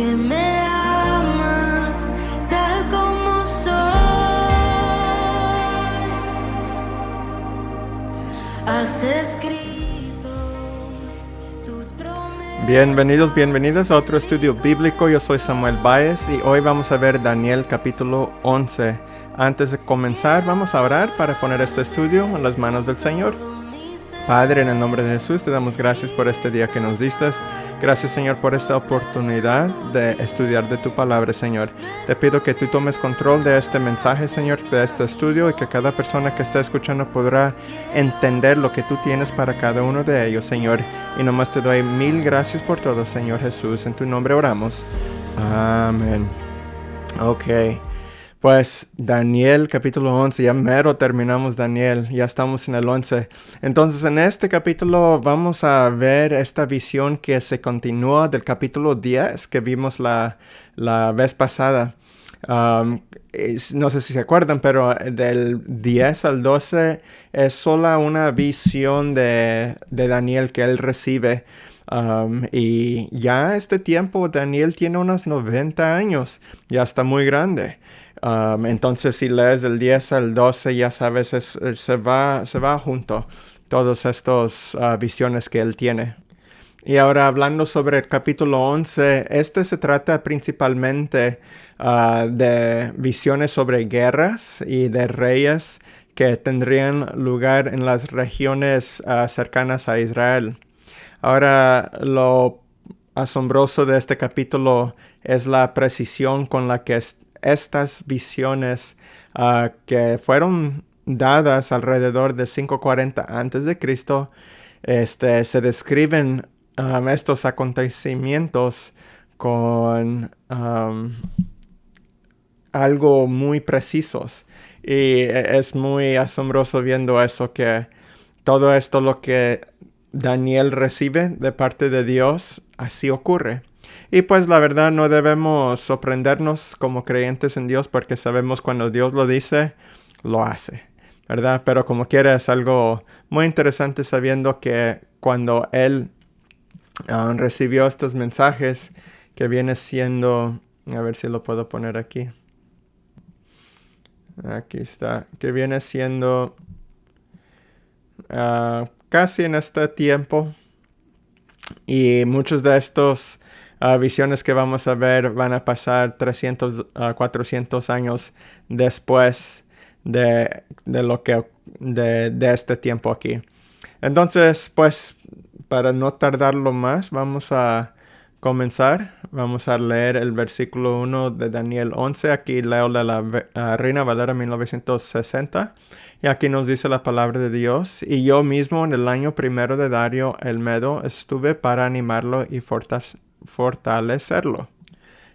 que me amas tal como soy. Has escrito tus promesas. Bienvenidos a otro estudio bíblico. Yo soy Samuel Báez y hoy vamos a ver Daniel capítulo 11. Antes de comenzar, vamos a orar para poner este estudio en las manos del Señor. Padre, en el nombre de Jesús, te damos gracias por este día que nos diste. Gracias, Señor, por esta oportunidad de estudiar de tu palabra, Señor. Te pido que tú tomes control de este mensaje, Señor, de este estudio, y que cada persona que esté escuchando podrá entender lo que tú tienes para cada uno de ellos, Señor. Y nomás te doy mil gracias por todo, Señor Jesús. En tu nombre oramos. Amén. Ok. Pues Daniel capítulo 11, ya mero terminamos Daniel, ya estamos en el 11. Entonces en este capítulo vamos a ver esta visión que se continúa del capítulo 10 que vimos la vez pasada. No sé si se acuerdan, pero del 10 al 12 es sola una visión de Daniel que él recibe. Y ya a este tiempo Daniel tiene unos 90 años, ya está muy grande. Entonces si lees del 10 al 12 ya sabes, se va junto todas estas visiones que él tiene. Y ahora hablando sobre el capítulo 11, se trata principalmente de visiones sobre guerras y de reyes que tendrían lugar en las regiones cercanas a Israel. Ahora, lo asombroso de este capítulo es la precisión con la que estas visiones que fueron dadas alrededor de 540 a.C., se describen estos acontecimientos con algo muy precisos. Y es muy asombroso viendo eso, que todo esto lo que Daniel recibe de parte de Dios, así ocurre. Y pues la verdad no debemos sorprendernos como creyentes en Dios, porque sabemos cuando Dios lo dice, lo hace, ¿verdad? Pero como quiera es algo muy interesante sabiendo que cuando Él recibió estos mensajes, que viene siendo, a ver si lo puedo poner aquí. Aquí está, que viene siendo casi en este tiempo. Y muchos de estos visiones que vamos a ver van a pasar 300 a 400 años después de este tiempo aquí. Entonces, pues, para no tardarlo más, vamos a comenzar. Vamos a leer el versículo 1 de Daniel 11. Aquí leo de la Reina Valera 1960. Y aquí nos dice la palabra de Dios. Y yo mismo en el año primero de Dario el Medo estuve para animarlo y fortalecerlo.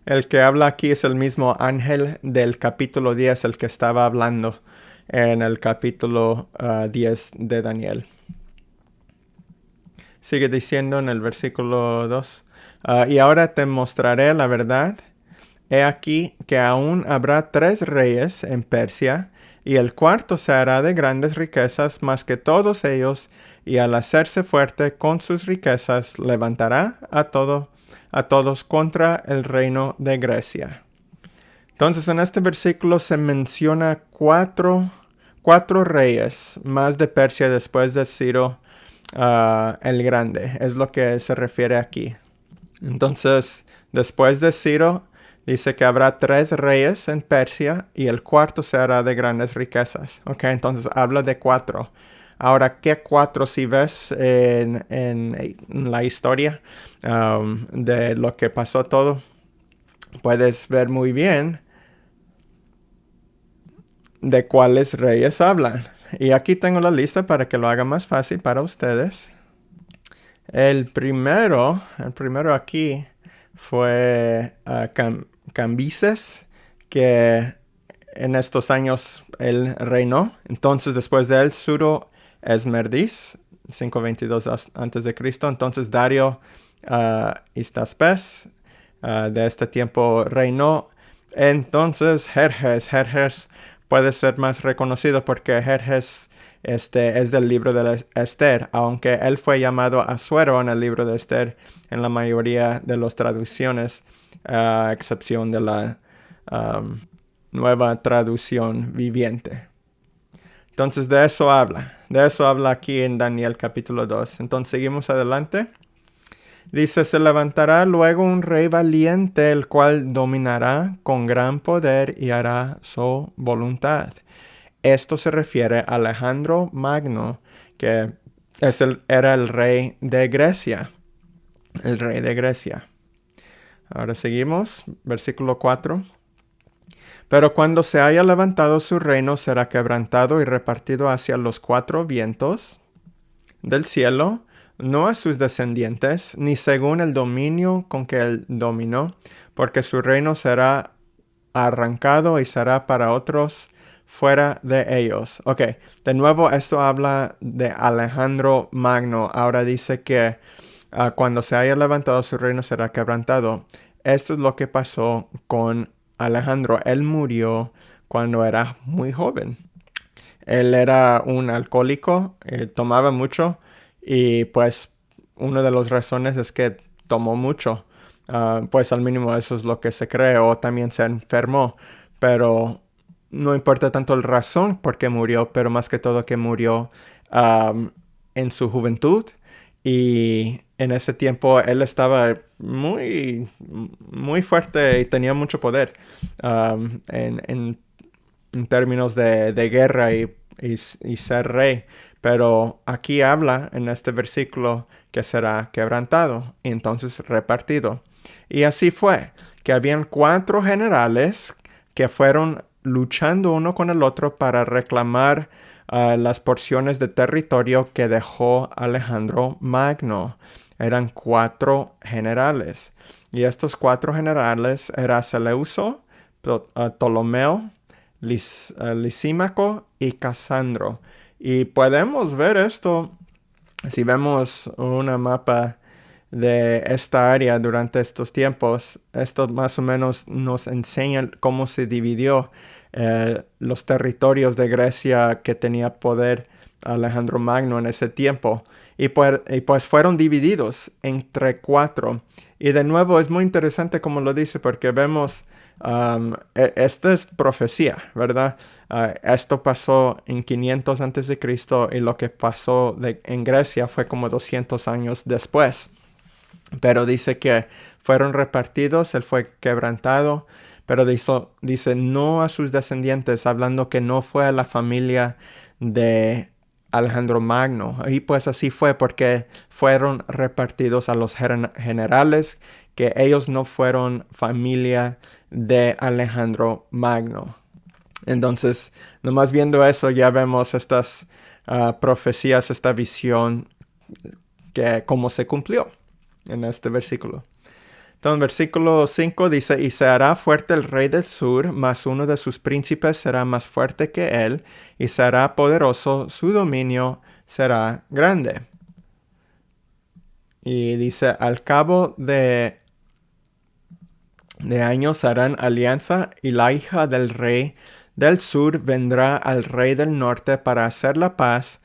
El que habla aquí es el mismo ángel del capítulo 10, el que estaba hablando en el capítulo 10 de Daniel. Sigue diciendo en el versículo 2. Y ahora te mostraré la verdad. He aquí que aún habrá 3 reyes en Persia, y el cuarto se hará de grandes riquezas más que todos ellos, y al hacerse fuerte con sus riquezas levantará a todos contra el reino de Grecia. Entonces en este versículo se menciona cuatro reyes más de Persia después de Ciro el Grande. Es lo que se refiere aquí. Entonces, después de Ciro, dice que habrá 3 reyes en Persia y el cuarto se hará de grandes riquezas. Ok, entonces habla de 4. Ahora, ¿qué 4 si ves en la historia de lo que pasó todo? Puedes ver muy bien de cuáles reyes hablan. Y aquí tengo la lista para que lo haga más fácil para ustedes. El primero aquí fue Cambises, que en estos años él reinó. Entonces después de él, Ciro Esmerdis, 522 a.C. Entonces Dario Histaspes, de este tiempo reinó. Entonces Jerjes puede ser más reconocido porque Jerjes es del libro de Esther, aunque él fue llamado Asuero en el libro de Esther en la mayoría de las traducciones, a excepción de la nueva traducción viviente. Entonces de eso habla aquí en Daniel capítulo 2. Entonces seguimos adelante. Dice, se levantará luego un rey valiente, el cual dominará con gran poder y hará su voluntad. Esto se refiere a Alejandro Magno, que era el rey de Grecia. El rey de Grecia. Ahora seguimos, versículo 4. Pero cuando se haya levantado su reino, será quebrantado y repartido hacia los cuatro vientos del cielo, no a sus descendientes, ni según el dominio con que él dominó, porque su reino será arrancado y será para otros fuera de ellos. Ok, de nuevo esto habla de Alejandro Magno. Ahora dice que cuando se haya levantado su reino será quebrantado. Esto es lo que pasó con Alejandro. Él murió cuando era muy joven. Él era un alcohólico, tomaba mucho y pues una de las razones es que tomó mucho. Pues al mínimo eso es lo que se cree, o también se enfermó, pero no importa tanto la razón por qué murió, pero más que todo que murió en su juventud, y en ese tiempo él estaba muy, muy fuerte y tenía mucho poder en términos de guerra y ser rey. Pero aquí habla en este versículo que será quebrantado y entonces repartido. Y así fue, que habían 4 generales que fueron luchando uno con el otro para reclamar las porciones de territorio que dejó Alejandro Magno. Eran 4 generales. Y estos 4 generales eran Seleuco, Ptolomeo, Lisímaco y Casandro. Y podemos ver esto si vemos una mapa de esta área durante estos tiempos. Esto más o menos nos enseña cómo se dividió los territorios de Grecia que tenía poder Alejandro Magno en ese tiempo. Y pues fueron divididos entre 4. Y de nuevo es muy interesante como lo dice, porque vemos, esta es profecía, ¿verdad? Esto pasó en 500 antes de Cristo y lo que pasó en Grecia fue como 200 años después. Pero dice que fueron repartidos, él fue quebrantado, pero dice no a sus descendientes, hablando que no fue a la familia de Alejandro Magno. Y pues así fue, porque fueron repartidos a los generales, que ellos no fueron familia de Alejandro Magno. Entonces, nomás viendo eso, ya vemos estas profecías, esta visión, que cómo se cumplió en este versículo. Entonces, versículo 5 dice, y se hará fuerte el rey del sur, mas uno de sus príncipes será más fuerte que él, y será poderoso, su dominio será grande. Y dice, al cabo de años harán alianza, y la hija del rey del sur vendrá al rey del norte para hacer la paz,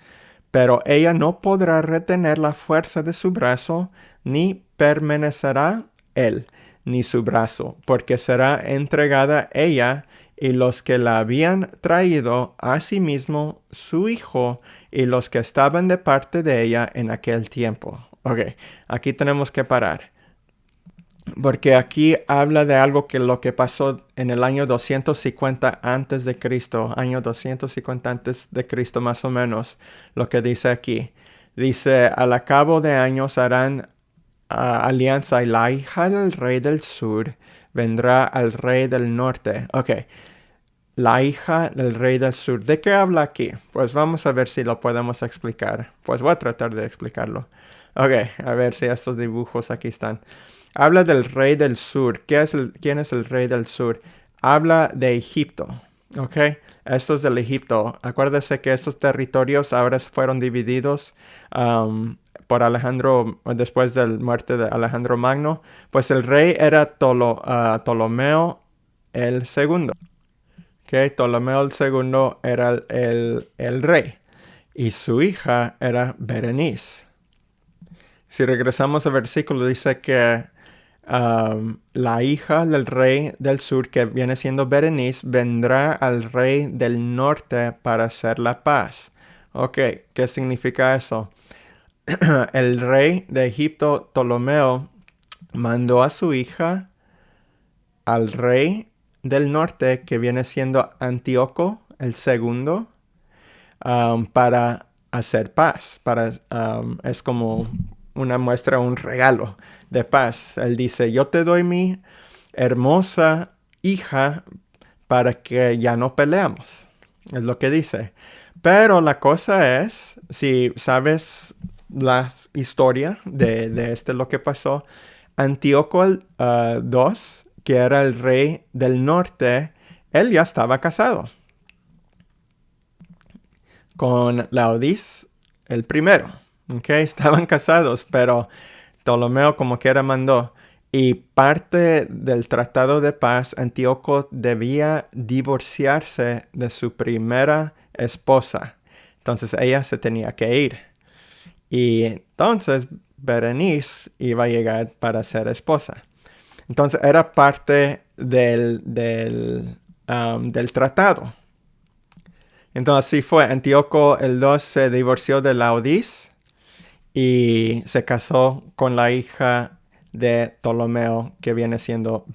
pero ella no podrá retener la fuerza de su brazo, ni permanecerá él, ni su brazo, porque será entregada ella y los que la habían traído, asimismo su hijo y los que estaban de parte de ella en aquel tiempo. Ok, aquí tenemos que parar, porque aquí habla de algo que lo que pasó en el año 250 antes de Cristo, año 250 antes de Cristo más o menos, lo que dice aquí. Dice, al cabo de años harán alianza, y la hija del rey del sur vendrá al rey del norte. Ok, la hija del rey del sur. ¿De qué habla aquí? Pues vamos a ver si lo podemos explicar. Pues voy a tratar de explicarlo. Ok, a ver si estos dibujos aquí están. Habla del rey del sur. ¿Quién es el rey del sur? Habla de Egipto. Ok, esto es del Egipto. Acuérdese que estos territorios ahora fueron divididos por Alejandro, después de la muerte de Alejandro Magno. Pues el rey era Ptolomeo el segundo. Okay, Ptolomeo el segundo era el rey. y su hija era Berenice. Si regresamos al versículo, dice que la hija del rey del sur, que viene siendo Berenice, vendrá al rey del norte para hacer la paz. Ok, ¿qué significa eso? El rey de Egipto, Ptolomeo, mandó a su hija al rey del norte, que viene siendo Antíoco el segundo, para hacer paz. Es como una muestra, un regalo de paz. Él dice, yo te doy mi hermosa hija para que ya no peleamos. Es lo que dice. Pero la cosa es, si sabes la historia de lo que pasó, Antíoco II, que era el rey del norte, él ya estaba casado con Laodis el primero. Okay, estaban casados, pero Ptolomeo como quiera mandó. Y parte del tratado de paz, Antíoco debía divorciarse de su primera esposa. Entonces ella se tenía que ir. Y entonces Berenice iba a llegar para ser esposa. Entonces era parte del tratado. Entonces así fue. Antíoco el 2 se divorció de Laodis y se casó con la hija de Ptolomeo, que viene siendo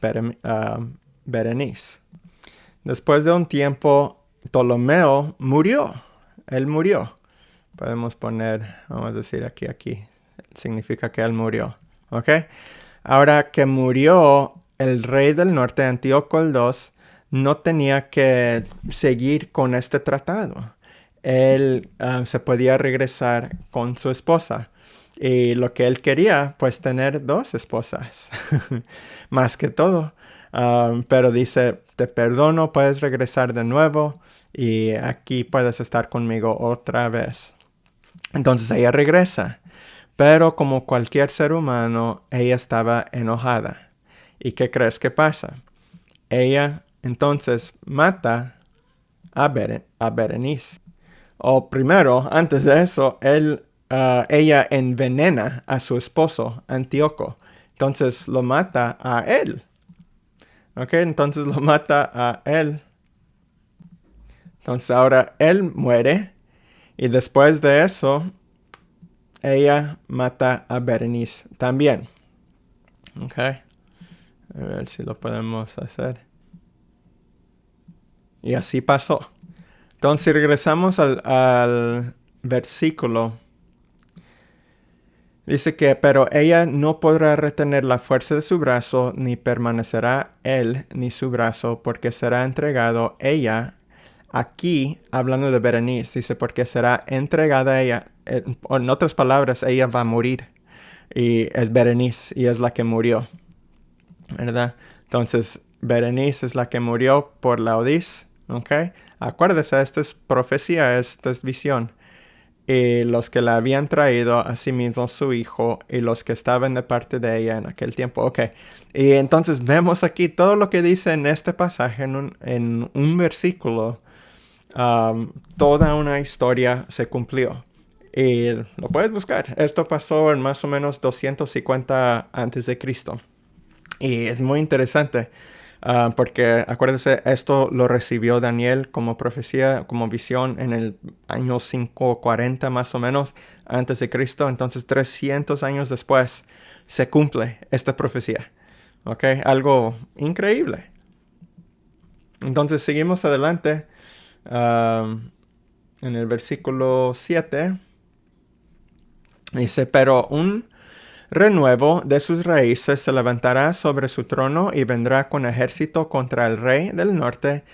Berenice. Después de un tiempo, Ptolomeo murió. Él murió. Podemos poner, vamos a decir aquí. Significa que él murió. ¿Ok? Ahora que murió el rey del norte, Antíoco el 2, no tenía que seguir con este tratado. Él se podía regresar con su esposa. Y lo que él quería, pues tener dos esposas, más que todo. Pero dice, te perdono, puedes regresar de nuevo y aquí puedes estar conmigo otra vez. Entonces ella regresa. Pero como cualquier ser humano, ella estaba enojada. ¿Y qué crees que pasa? Ella entonces mata a Berenice. O primero, antes de eso, ella envenena a su esposo, Antíoco. Entonces lo mata a él. ¿Ok? Entonces lo mata a él. Entonces ahora él muere. Y después de eso, ella mata a Berenice también. ¿Ok? A ver si lo podemos hacer. Y así pasó. Entonces, si regresamos al versículo, dice que, pero ella no podrá retener la fuerza de su brazo, ni permanecerá él ni su brazo, porque será entregado ella. Aquí, hablando de Berenice, dice, porque será entregada a ella. En otras palabras, ella va a morir. Y es Berenice, y es la que murió, ¿verdad? Entonces, Berenice es la que murió por Laodis, ¿ok? Acuérdese, esta es profecía, esta es visión. Y los que la habían traído a sí mismo su hijo y los que estaban de parte de ella en aquel tiempo. Ok, y entonces vemos aquí todo lo que dice en este pasaje, en un versículo. Toda una historia se cumplió. Y lo puedes buscar. Esto pasó en más o menos 250 antes de Cristo. Y es muy interesante. Porque acuérdense, esto lo recibió Daniel como profecía, como visión en el año 540 más o menos antes de Cristo. Entonces 300 años después se cumple esta profecía. ¿Ok? Algo increíble. Entonces seguimos adelante. En el versículo 7 dice, pero un renuevo de sus raíces se levantará sobre su trono y vendrá con ejército contra el rey del norte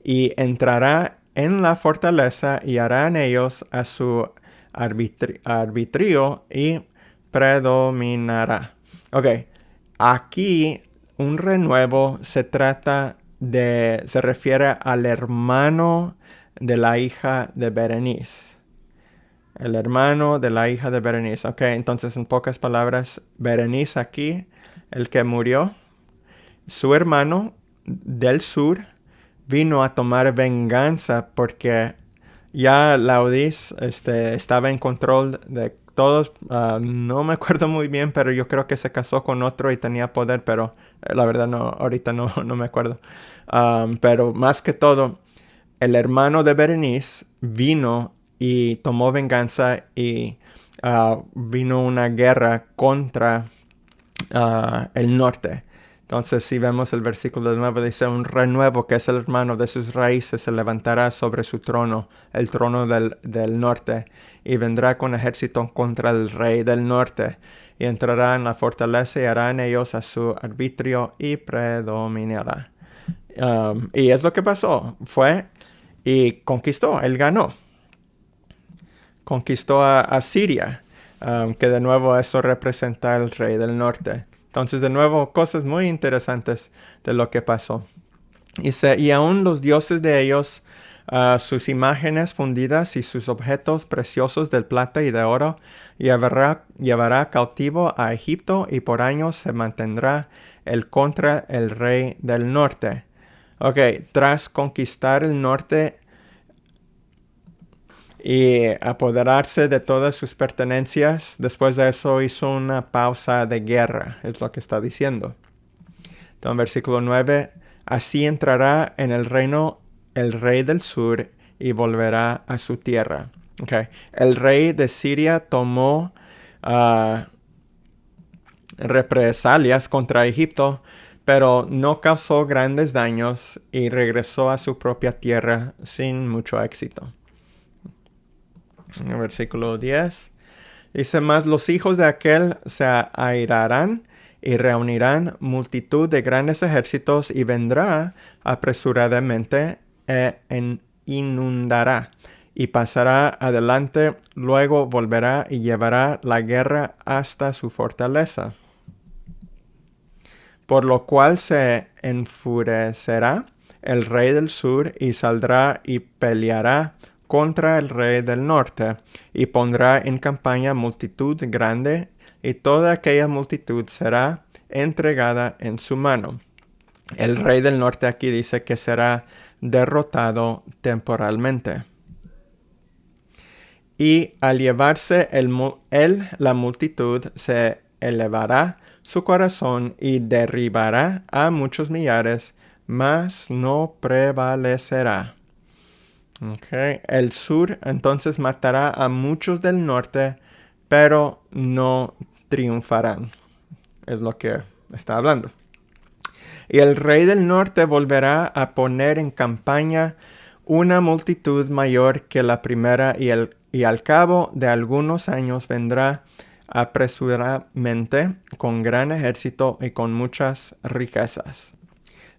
y entrará en la fortaleza y hará en ellos a su arbitrio y predominará. Ok, aquí un renuevo se refiere al hermano de la hija de Berenice. El hermano de la hija de Berenice. Ok, entonces en pocas palabras, Berenice aquí, el que murió, su hermano del sur vino a tomar venganza porque ya Laodis estaba en control de todos. No me acuerdo muy bien, pero yo creo que se casó con otro y tenía poder, pero la verdad no, ahorita no, no me acuerdo. Pero más que todo, el hermano de Berenice vino y tomó venganza y vino una guerra contra el norte. Entonces, si vemos el versículo 9, dice, un renuevo que es el hermano de sus raíces se levantará sobre su trono, el trono del norte, y vendrá con ejército contra el rey del norte, y entrará en la fortaleza y hará en ellos a su arbitrio y predominará. Y es lo que pasó. Fue y conquistó, él ganó. Conquistó a Siria, que de nuevo eso representa al rey del norte. Entonces, de nuevo, cosas muy interesantes de lo que pasó. Y aún los dioses de ellos, sus imágenes y sus objetos preciosos de plata y de oro, llevará cautivo a Egipto y por años se mantendrá él contra el rey del norte. Ok, tras conquistar el norte y apoderarse de todas sus pertenencias, después de eso hizo una pausa de guerra, es lo que está diciendo. Entonces, versículo 9, así entrará en el reino el rey del sur y volverá a su tierra. Okay. El rey de Siria tomó represalias contra Egipto, pero no causó grandes daños y regresó a su propia tierra sin mucho éxito. En el versículo 10 dice, mas los hijos de aquel se airarán y reunirán multitud de grandes ejércitos y vendrá apresuradamente e inundará y pasará adelante, luego volverá y llevará la guerra hasta su fortaleza. Por lo cual se enfurecerá el rey del sur y saldrá y peleará contra el rey del norte, y pondrá en campaña multitud grande, y toda aquella multitud será entregada en su mano. El rey del norte aquí dice que será derrotado temporalmente. Y al llevarse la multitud, se elevará su corazón y derribará a muchos millares, mas no prevalecerá. Okay. El sur entonces matará a muchos del norte, pero no triunfarán. Es lo que está hablando. Y el rey del norte volverá a poner en campaña una multitud mayor que la primera y al cabo de algunos años vendrá apresuradamente con gran ejército y con muchas riquezas.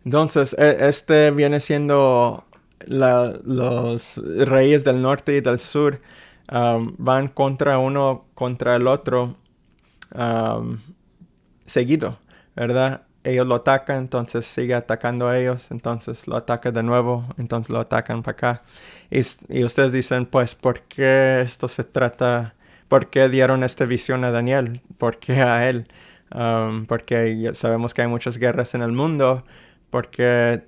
Entonces, este viene siendo los reyes del norte y del sur van uno contra el otro seguido, ¿verdad? Ellos lo atacan, entonces sigue atacando a ellos, entonces lo ataca de nuevo, entonces lo atacan para acá. Y ustedes dicen, pues, ¿por qué esto se trata? ¿Por qué dieron esta visión a Daniel? ¿Por qué a él? Porque sabemos que hay muchas guerras en el mundo, porque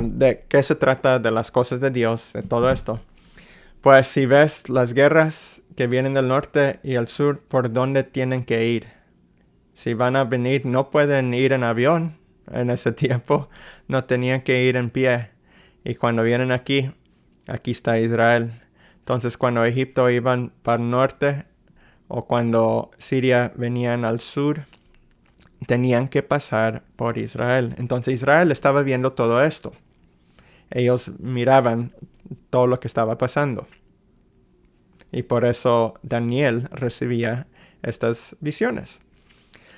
¿de qué se trata? De las cosas de Dios, de todo esto. Pues si ves las guerras que vienen del norte y el sur, ¿por dónde tienen que ir? Si van a venir, no pueden ir en avión en ese tiempo, no tenían que ir en pie. Y cuando vienen aquí está Israel. Entonces cuando Egipto iban para el norte o cuando Siria venían al sur, tenían que pasar por Israel. Entonces Israel estaba viendo todo esto. Ellos miraban todo lo que estaba pasando. Y por eso Daniel recibía estas visiones.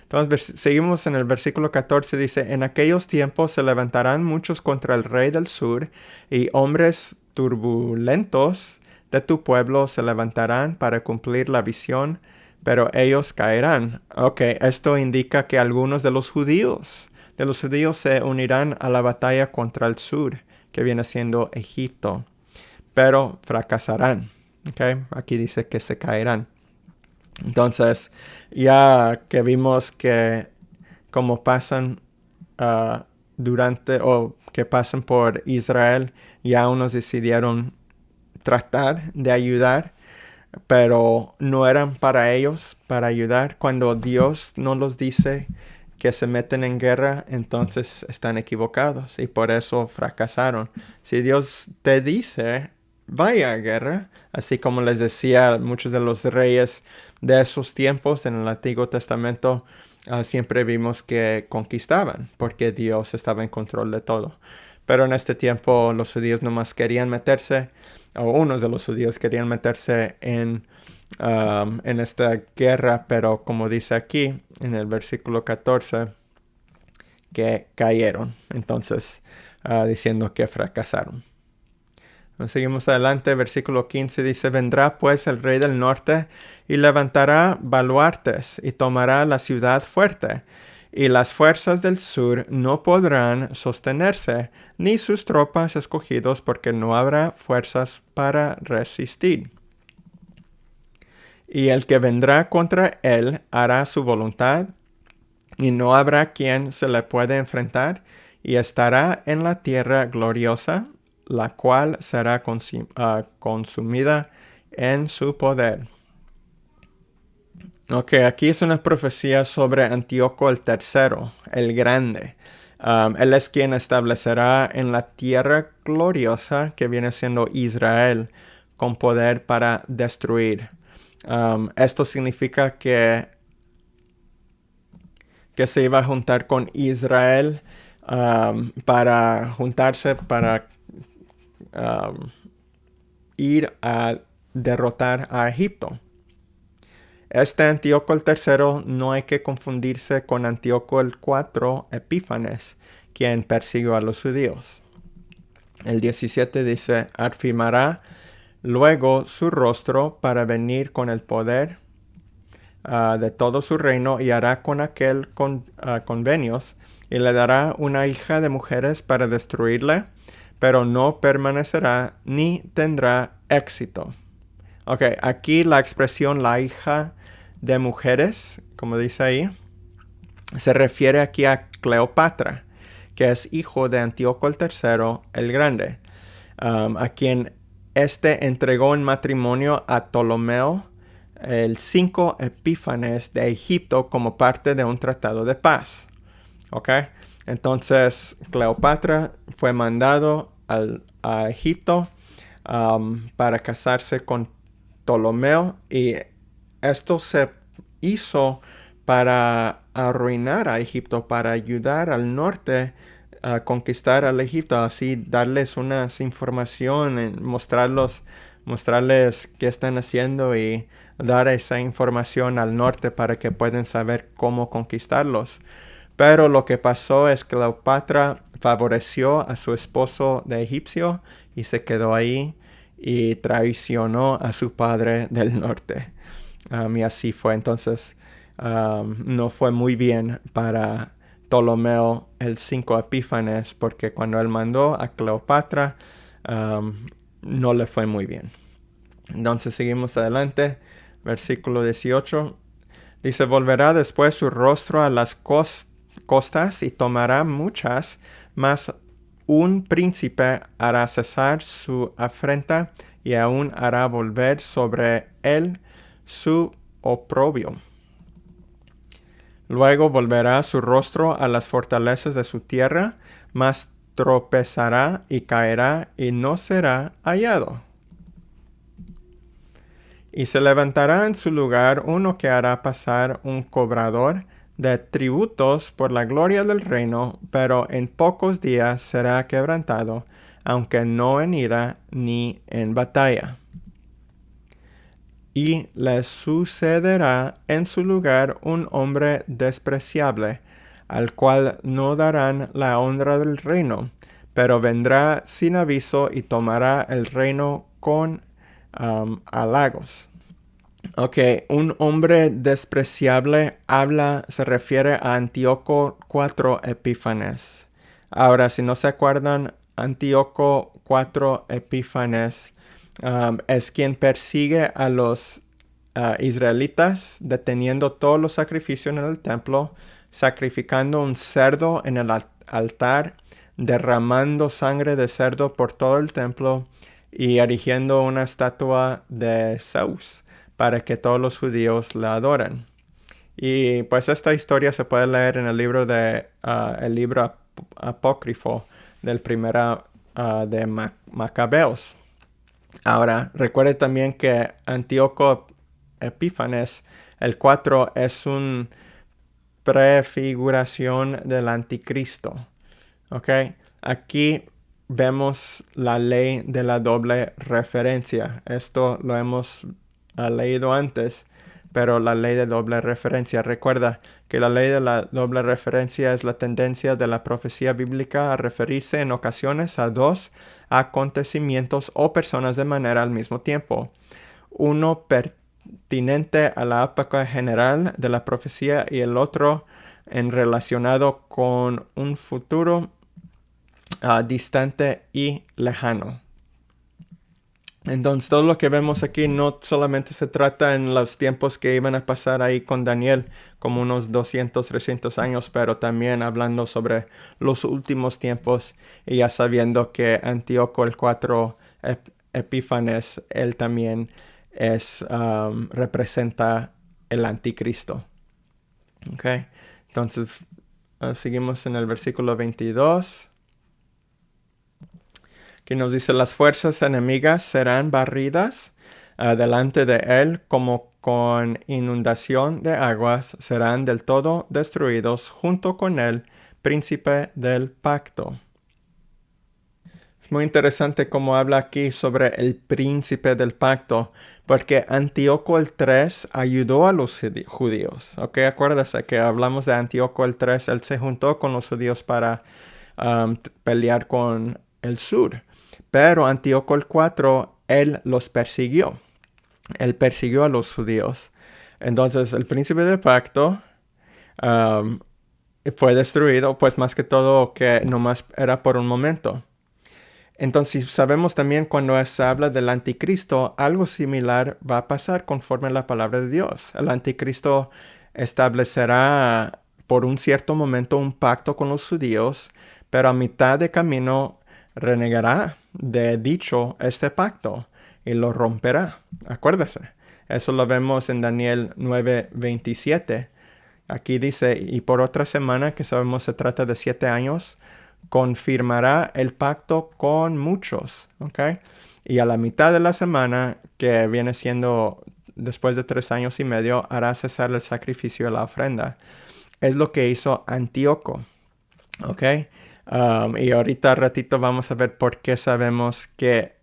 Entonces seguimos en el versículo 14, dice, en aquellos tiempos se levantarán muchos contra el rey del sur, y hombres turbulentos de tu pueblo se levantarán para cumplir la visión, pero ellos caerán. Ok, esto indica que algunos de los judíos se unirán a la batalla contra el sur, que viene siendo Egipto, pero fracasarán. Ok, aquí dice que se caerán. Entonces, ya que vimos que como pasan durante o que pasan por Israel, ya unos decidieron tratar de ayudar, pero no eran para ellos, para ayudar. Cuando Dios no los dice que se meten en guerra, entonces están equivocados y por eso fracasaron. Si Dios te dice, vaya a guerra, así como les decía muchos de los reyes de esos tiempos en el Antiguo Testamento, siempre vimos que conquistaban porque Dios estaba en control de todo. Pero en este tiempo los judíos nomás querían meterse, o unos de los judíos querían meterse en esta guerra, pero como dice aquí en el versículo 14, que cayeron, entonces diciendo que fracasaron. Seguimos adelante, versículo 15 dice, vendrá pues el rey del norte y levantará baluartes y tomará la ciudad fuerte, y las fuerzas del sur no podrán sostenerse, ni sus tropas escogidos, porque no habrá fuerzas para resistir. Y el que vendrá contra él hará su voluntad, y no habrá quien se le pueda enfrentar, y estará en la tierra gloriosa, la cual será consumida en su poder. Ok, aquí es una profecía sobre Antíoco el tercero, el grande. Él es quien establecerá en la tierra gloriosa, que viene siendo Israel, con poder para destruir. Esto significa que se iba a juntar con Israel para juntarse para ir a derrotar a Egipto. Este Antíoco el tercero no hay que confundirse con Antíoco el cuatro Epífanes, quien persiguió a los judíos. El 17 dice, afirmará luego su rostro para venir con el poder de todo su reino, y hará con aquel convenios, y le dará una hija de mujeres para destruirle, pero no permanecerá ni tendrá éxito. Ok, aquí la expresión la hija de mujeres, como dice ahí, se refiere aquí a Cleopatra, que es hijo de Antíoco el tercero el grande, a quien entregó en matrimonio a Ptolomeo el 5 Epífanes de Egipto como parte de un tratado de paz. ¿Ok? Entonces Cleopatra fue mandado a Egipto para casarse con Ptolomeo, y esto se hizo para arruinar a Egipto, para ayudar al norte a conquistar al Egipto, así darles unas información, mostrarles qué están haciendo y dar esa información al norte para que puedan saber cómo conquistarlos. Pero lo que pasó es que Cleopatra favoreció a su esposo de egipcio y se quedó ahí y traicionó a su padre del norte. Y así fue. Entonces no fue muy bien para Ptolomeo el 5 Epífanes, porque cuando él mandó a Cleopatra no le fue muy bien. Entonces seguimos adelante. Versículo 18. Dice, volverá después su rostro a las costas y tomará muchas, mas un príncipe hará cesar su afrenta y aún hará volver sobre él su oprobio. Luego volverá su rostro a las fortalezas de su tierra, mas tropezará y caerá y no será hallado. Y se levantará en su lugar uno que hará pasar un cobrador de tributos por la gloria del reino, pero en pocos días será quebrantado, aunque no en ira ni en batalla. Y le sucederá en su lugar un hombre despreciable, al cual no darán la honra del reino, pero vendrá sin aviso y tomará el reino con halagos. Ok, un hombre despreciable se refiere a Antíoco IV Epífanes. Ahora, si no se acuerdan, Antíoco IV Epífanes es quien persigue a los israelitas, deteniendo todos los sacrificios en el templo, sacrificando un cerdo en el altar, derramando sangre de cerdo por todo el templo y erigiendo una estatua de Zeus para que todos los judíos la adoren. Y pues esta historia se puede leer en el libro el libro apócrifo del primera de Macabeos. Ahora, recuerde también que Antíoco Epífanes, el 4, es una prefiguración del anticristo. ¿Ok? Aquí vemos la ley de la doble referencia. Esto lo hemos leído antes, pero la ley de doble referencia. Recuerda que la ley de la doble referencia es la tendencia de la profecía bíblica a referirse en ocasiones a dos acontecimientos o personas de manera al mismo tiempo. Uno pertinente a la época general de la profecía y el otro en relacionado con un futuro distante y lejano. Entonces todo lo que vemos aquí no solamente se trata en los tiempos que iban a pasar ahí con Daniel, como unos 200, 300 años, pero también hablando sobre los últimos tiempos y ya sabiendo que Antíoco el 4 Epífanes, él también representa el anticristo. Okay. Entonces seguimos en el versículo 22. Que nos dice, las fuerzas enemigas serán barridas delante de él como con inundación de aguas, serán del todo destruidos junto con el príncipe del pacto. Es muy interesante cómo habla aquí sobre el príncipe del pacto, porque Antíoco el 3 ayudó a los judíos. Ok, acuérdese que hablamos de Antíoco el 3, él se juntó con los judíos para pelear con el sur. Pero Antíoco el 4, él los persiguió. Él persiguió a los judíos. Entonces el príncipe del pacto fue destruido, pues más que todo que nomás era por un momento. Entonces sabemos también cuando se habla del anticristo, algo similar va a pasar conforme a la palabra de Dios. El anticristo establecerá por un cierto momento un pacto con los judíos, pero a mitad de camino renegará de dicho este pacto y lo romperá. Acuérdese, eso lo vemos en Daniel 9:27. Aquí dice, y por otra semana, que sabemos se trata de 7 años, confirmará el pacto con muchos. ¿Okay? Y a la mitad de la semana, que viene siendo después de 3 años y medio, hará cesar el sacrificio de la ofrenda. Es lo que hizo Antíoco. ¿Ok? Y ahorita ratito vamos a ver por qué sabemos que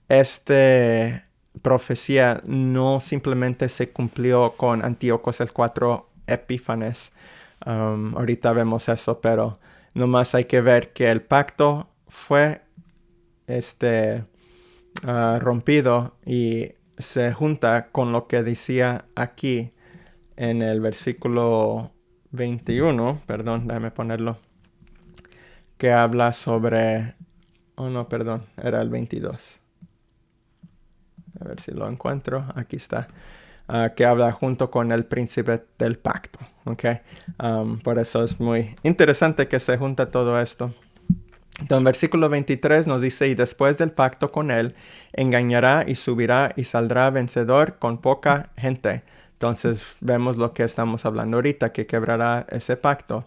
esta profecía no simplemente se cumplió con Antíoco el 4 Epífanes. Ahorita vemos eso, pero nomás hay que ver que el pacto fue rompido y se junta con lo que decía aquí en el versículo 21. Perdón, déjame ponerlo. Que habla sobre... Oh, no, perdón. Era el 22. A ver si lo encuentro. Aquí está. Que habla junto con el príncipe del pacto. ¿Okay? Por eso es muy interesante que se junta todo esto. Entonces, en versículo 23 nos dice, y después del pacto con él, engañará y subirá y saldrá vencedor con poca gente. Entonces, vemos lo que estamos hablando ahorita, que quebrará ese pacto.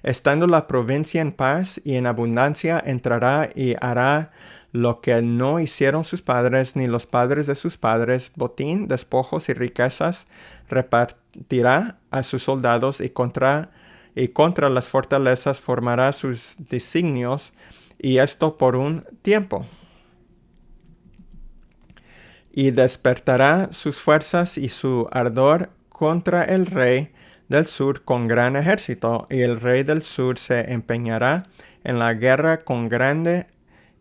Estando la provincia en paz y en abundancia, entrará y hará lo que no hicieron sus padres ni los padres de sus padres, botín, despojos y riquezas, repartirá a sus soldados y contra las fortalezas formará sus designios, y esto por un tiempo. Y despertará sus fuerzas y su ardor contra el rey del sur con gran ejército, y el rey del sur se empeñará en la guerra con grande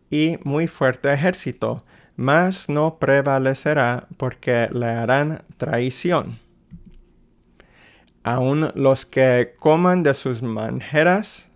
y muy fuerte ejército, mas no prevalecerá porque le harán traición. Aun los que coman de sus manjares,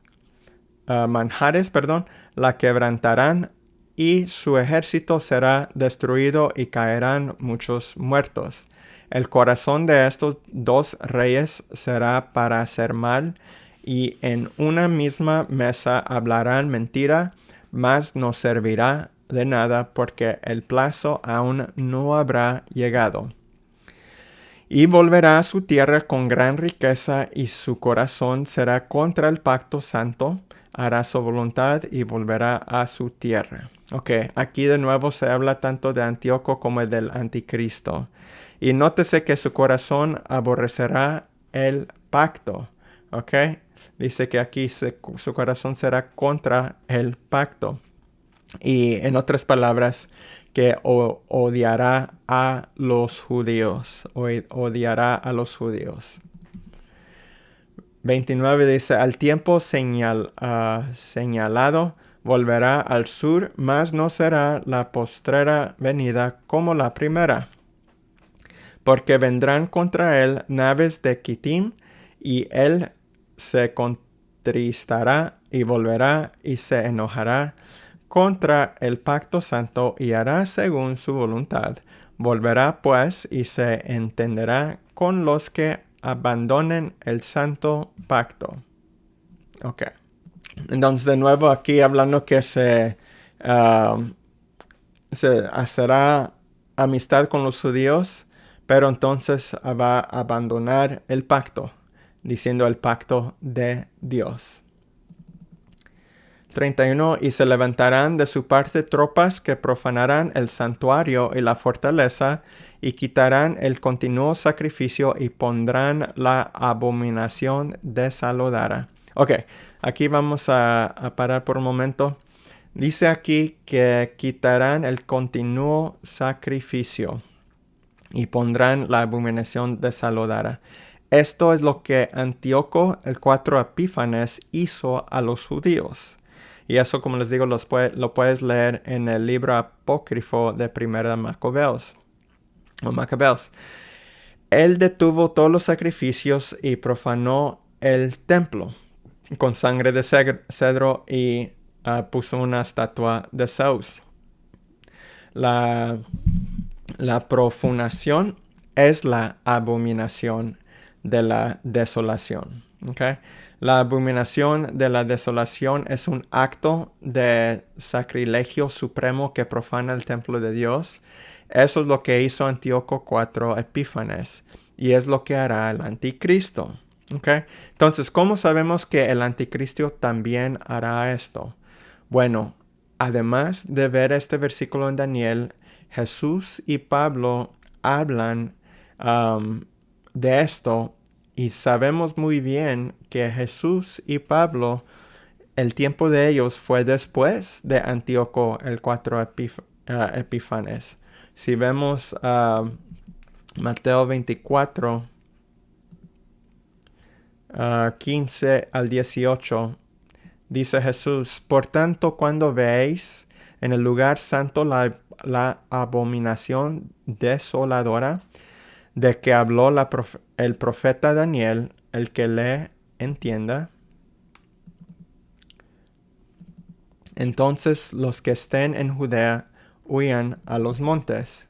la quebrantarán, y su ejército será destruido y caerán muchos muertos. El corazón de estos dos reyes será para hacer mal, y en una misma mesa hablarán mentira, mas no servirá de nada, porque el plazo aún no habrá llegado. Y volverá a su tierra con gran riqueza, y su corazón será contra el pacto santo, hará su voluntad y volverá a su tierra. Ok, aquí de nuevo se habla tanto de Antíoco como del anticristo. Y nótese que su corazón aborrecerá el pacto. Ok, dice que aquí su corazón será contra el pacto. Y en otras palabras, que odiará a los judíos. Odiará a los judíos. 29 dice, al tiempo señalado volverá al sur, mas no será la postrera venida como la primera. Porque vendrán contra él naves de Quitim, y él se contristará y volverá y se enojará contra el pacto santo y hará según su voluntad. Volverá pues y se entenderá con los que abandonen el santo pacto. Ok. Entonces de nuevo aquí hablando que se hará amistad con los judíos, pero entonces va a abandonar el pacto, diciendo el pacto de Dios. 31. Y se levantarán de su parte tropas que profanarán el santuario y la fortaleza, y quitarán el continuo sacrificio y pondrán la abominación desolada. Ok, aquí vamos a parar por un momento. Dice aquí que quitarán el continuo sacrificio y pondrán la abominación desolada. Esto es lo que Antíoco el 4 Epífanes hizo a los judíos. Y eso, como les digo, lo puedes leer en el libro apócrifo de Primera Macabeos. Él detuvo todos los sacrificios y profanó el templo con sangre de cedro y puso una estatua de Zeus. La profanación es la abominación de la desolación. ¿Okay? La abominación de la desolación es un acto de sacrilegio supremo que profana el templo de Dios. Eso es lo que hizo Antíoco 4 Epífanes, y es lo que hará el anticristo. ¿Okay? Entonces, ¿cómo sabemos que el anticristo también hará esto? Bueno, además de ver este versículo en Daniel, Jesús y Pablo hablan de esto, y sabemos muy bien que Jesús y Pablo, el tiempo de ellos fue después de Antíoco el 4 Epífanes. Si vemos Mateo 24, 15 al 18, dice Jesús, por tanto, cuando veáis en el lugar santo la abominación desoladora de que habló el profeta Daniel, el que le entienda, entonces los que estén en Judea huyan a los montes.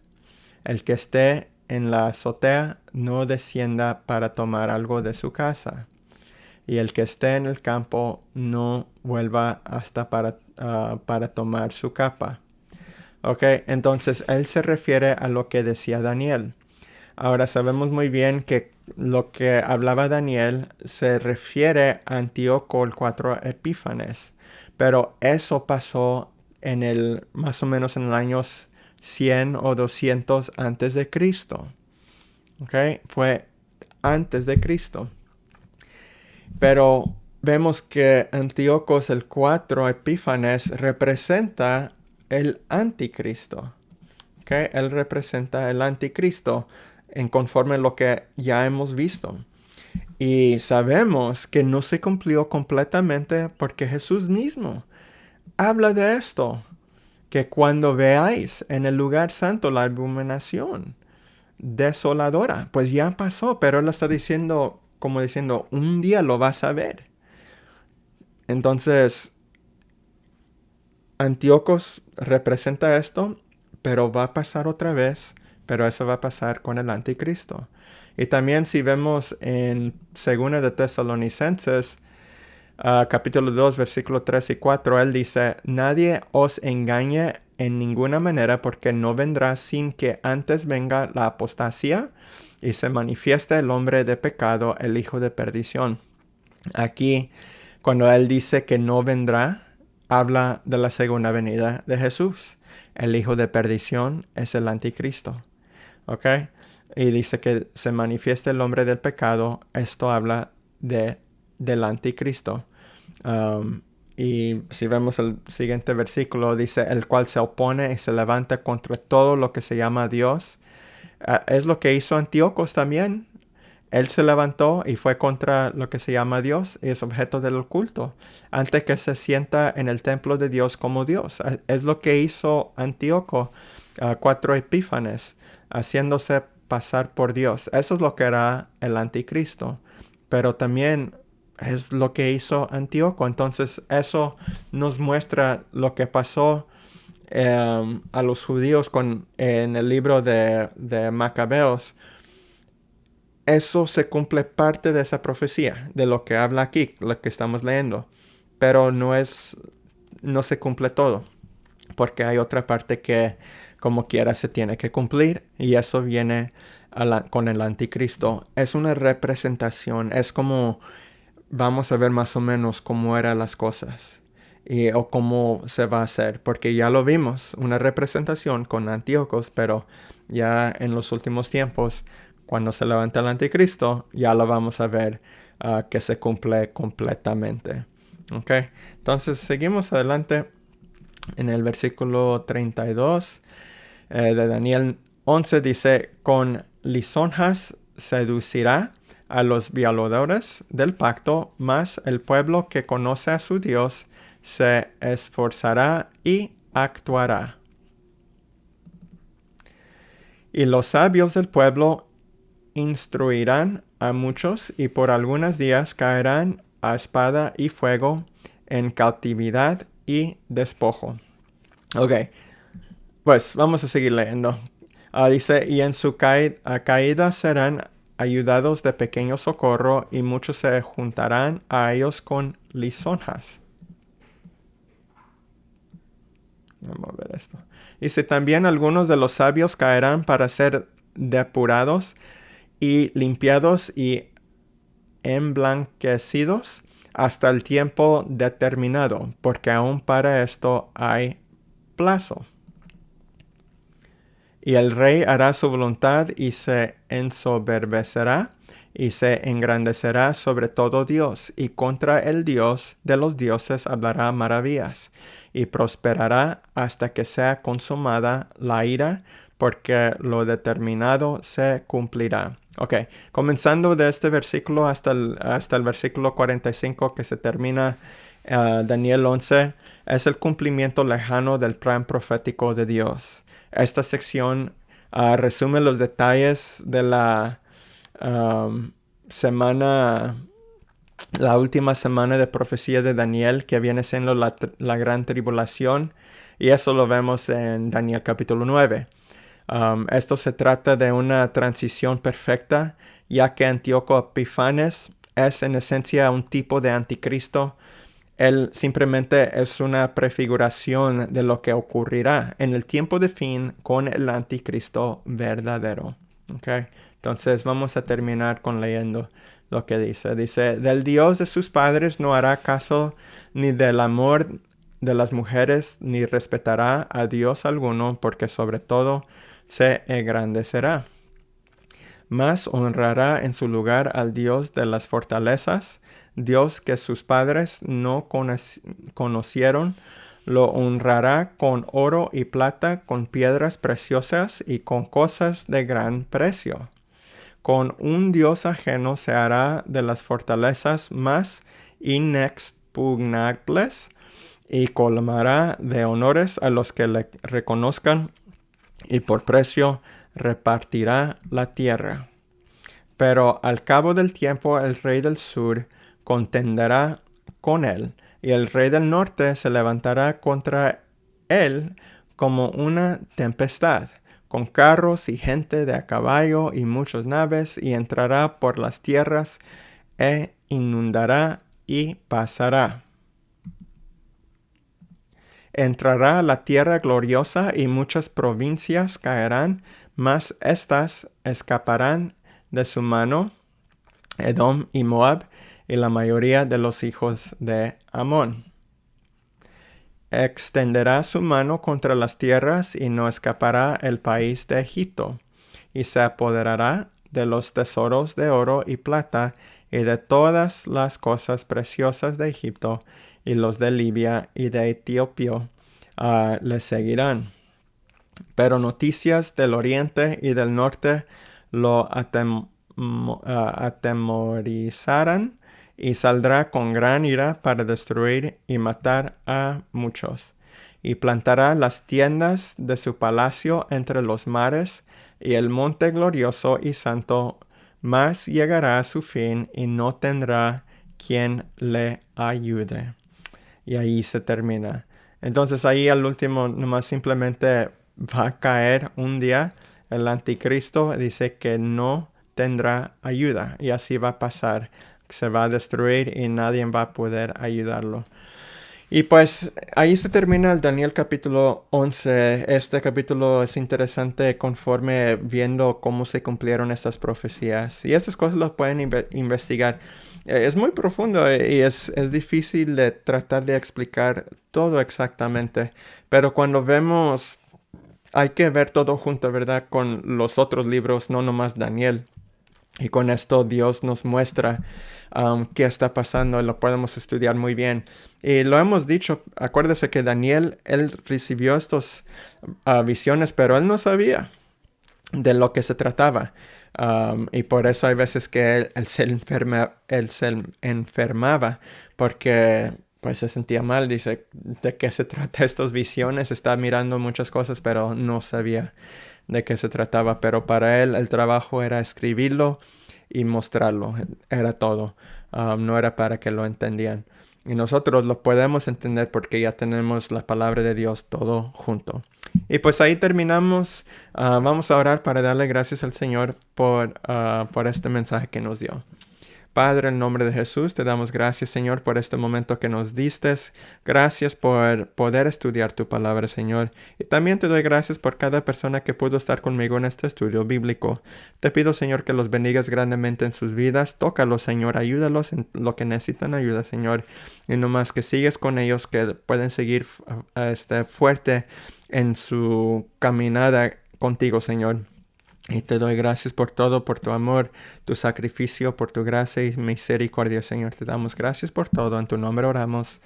El que esté en la azotea no descienda para tomar algo de su casa. Y el que esté en el campo no vuelva hasta para tomar su capa. Ok, entonces él se refiere a lo que decía Daniel. Ahora sabemos muy bien que lo que hablaba Daniel se refiere a Antíoco el 4 Epífanes. Pero eso pasó más o menos en el años 100 o 200 antes de Cristo. ¿Ok? Fue antes de Cristo. Pero vemos que Antíoco el 4 Epífanes representa el anticristo. ¿Ok? Él representa el anticristo en conforme a lo que ya hemos visto. Y sabemos que no se cumplió completamente porque Jesús mismo habla de esto, que cuando veáis en el lugar santo la abominación desoladora, pues ya pasó, pero él está diciendo, como diciendo, un día lo vas a ver. Entonces, Antíocos representa esto, pero va a pasar otra vez, pero eso va a pasar con el anticristo. Y también si vemos en 2 de Tesalonicenses, capítulo 2, versículo 3 y 4, él dice, nadie os engañe en ninguna manera, porque no vendrá sin que antes venga la apostasía y se manifieste el hombre de pecado, el hijo de perdición. Aquí, cuando él dice que no vendrá, habla de la segunda venida de Jesús. El hijo de perdición es el anticristo. ¿Ok? Y dice que se manifiesta el hombre del pecado. Esto habla del anticristo. Y si vemos el siguiente versículo, dice, el cual se opone y se levanta contra todo lo que se llama Dios. Es lo que hizo Antíoco también. Él se levantó y fue contra lo que se llama Dios y es objeto del culto, antes que se sienta en el templo de Dios como Dios. Es lo que hizo Antíoco, 4 Epífanes, haciéndose pasar por Dios. Eso es lo que era el anticristo. Pero también es lo que hizo Antíoco. Entonces eso nos muestra lo que pasó a los judíos en el libro de Macabeos. Eso se cumple parte de esa profecía, de lo que habla aquí, lo que estamos leyendo. Pero no se cumple todo, porque hay otra parte que como quiera se tiene que cumplir, y eso viene con el anticristo. Es una representación, es como vamos a ver más o menos cómo eran las cosas o cómo se va a hacer, porque ya lo vimos, una representación con Antíocos, pero ya en los últimos tiempos, cuando se levanta el anticristo, ya lo vamos a ver que se cumple completamente. ¿Ok? Entonces seguimos adelante en el versículo 32 de Daniel 11 dice, con lisonjas seducirá a los violadores del pacto, mas el pueblo que conoce a su Dios se esforzará y actuará. Y los sabios del pueblo instruirán a muchos y por algunos días caerán a espada y fuego en cautividad y despojo. Ok, pues vamos a seguir leyendo. Dice, y en su caída serán ayudados de pequeño socorro y muchos se juntarán a ellos con lisonjas. Vamos a ver esto. Dice, también algunos de los sabios caerán para ser depurados y limpiados y emblanquecidos hasta el tiempo determinado, porque aún para esto hay plazo. Y el rey hará su voluntad y se ensoberbecerá y se engrandecerá sobre todo Dios, y contra el Dios de los dioses hablará maravillas, y prosperará hasta que sea consumada la ira, porque lo determinado se cumplirá. Ok, comenzando de este versículo hasta el versículo 45 que se termina Daniel 11, es el cumplimiento lejano del plan profético de Dios. Esta sección resume los detalles de la la última semana de profecía de Daniel, que viene siendo la gran tribulación, y eso lo vemos en Daniel capítulo 9. Esto se trata de una transición perfecta, ya que Antíoco Epifanes es en esencia un tipo de anticristo. Él simplemente es una prefiguración de lo que ocurrirá en el tiempo de fin con el anticristo verdadero. ¿Okay? Entonces vamos a terminar con leyendo lo que dice. Dice, del Dios de sus padres no hará caso ni del amor de las mujeres, ni respetará a Dios alguno, porque sobre todo se engrandecerá. Mas honrará en su lugar al Dios de las fortalezas, Dios que sus padres no conocieron, lo honrará con oro y plata, con piedras preciosas y con cosas de gran precio. Con un Dios ajeno se hará de las fortalezas más inexpugnables y colmará de honores a los que le reconozcan, y por precio repartirá la tierra. Pero al cabo del tiempo el rey del sur contenderá con él, y el rey del norte se levantará contra él como una tempestad, con carros y gente de a caballo y muchas naves, y entrará por las tierras e inundará y pasará. Entrará a la tierra gloriosa y muchas provincias caerán, mas éstas escaparán de su mano, Edom y Moab, y la mayoría de los hijos de Amón. Extenderá su mano contra las tierras y no escapará el país de Egipto, y se apoderará de los tesoros de oro y plata y de todas las cosas preciosas de Egipto, y los de Libia y de Etiopía le seguirán. Pero noticias del oriente y del norte lo atemorizarán, y saldrá con gran ira para destruir y matar a muchos. Y plantará las tiendas de su palacio entre los mares y el monte glorioso y santo, mas llegará a su fin y no tendrá quien le ayude. Y ahí se termina. Entonces ahí al último nomás simplemente va a caer un día el anticristo, dice que no tendrá ayuda y así va a pasar. Se va a destruir y nadie va a poder ayudarlo. Y pues ahí se termina el Daniel capítulo 11. Este capítulo es interesante conforme viendo cómo se cumplieron estas profecías. Y estas cosas las pueden investigar. Es muy profundo y es difícil de tratar de explicar todo exactamente. Pero cuando vemos, hay que ver todo junto, ¿verdad? Con los otros libros, no nomás Daniel. Y con esto Dios nos muestra qué está pasando y lo podemos estudiar muy bien. Y lo hemos dicho, acuérdese que Daniel, él recibió estas visiones, pero él no sabía de lo que se trataba. Y por eso hay veces que él se enfermaba porque pues se sentía mal. Dice, ¿de qué se trata estas visiones? Está mirando muchas cosas, pero no sabía de qué se trataba. Pero para él el trabajo era escribirlo y mostrarlo. Era todo. No era para que lo entendían. Y nosotros lo podemos entender porque ya tenemos la palabra de Dios todo junto. Y pues ahí terminamos. Vamos a orar para darle gracias al Señor por este mensaje que nos dio. Padre, en nombre de Jesús, te damos gracias, Señor, por este momento que nos diste. Gracias por poder estudiar tu palabra, Señor. Y también te doy gracias por cada persona que pudo estar conmigo en este estudio bíblico. Te pido, Señor, que los bendigas grandemente en sus vidas. Tócalos, Señor. Ayúdalos en lo que necesitan ayuda, Señor. Y no más que sigues con ellos, que pueden seguir fuerte en su caminada contigo, Señor. Y te doy gracias por todo, por tu amor, tu sacrificio, por tu gracia y misericordia, Señor. Te damos gracias por todo. En tu nombre oramos.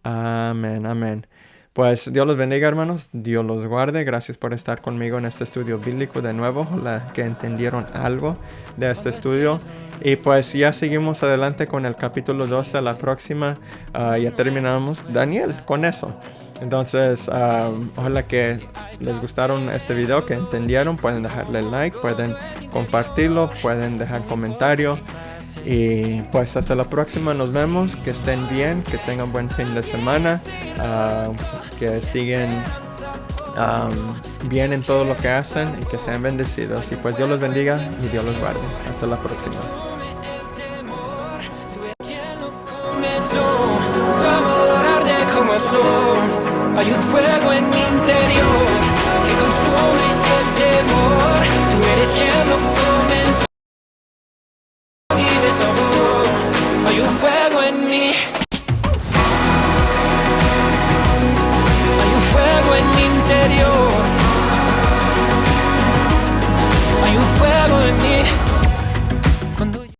Amén, amén. Pues Dios los bendiga, hermanos. Dios los guarde. Gracias por estar conmigo en este estudio bíblico de nuevo. Ojalá que entendieron algo de este estudio. Y pues ya seguimos adelante con el capítulo 12. La próxima ya terminamos Daniel con eso. Entonces, ojalá que les gustaron este video, que entendieron. Pueden dejarle like, pueden compartirlo, pueden dejar comentario. Y pues hasta la próxima, nos vemos. Que estén bien, que tengan buen fin de semana, que siguen bien en todo lo que hacen y que sean bendecidos. Y pues Dios los bendiga y Dios los guarde. Hasta la próxima. Hay un fuego en mi interior que consume el temor. Tú eres quien lo comenzó y de sabor. Hay un fuego en mí. Hay un fuego en mi interior.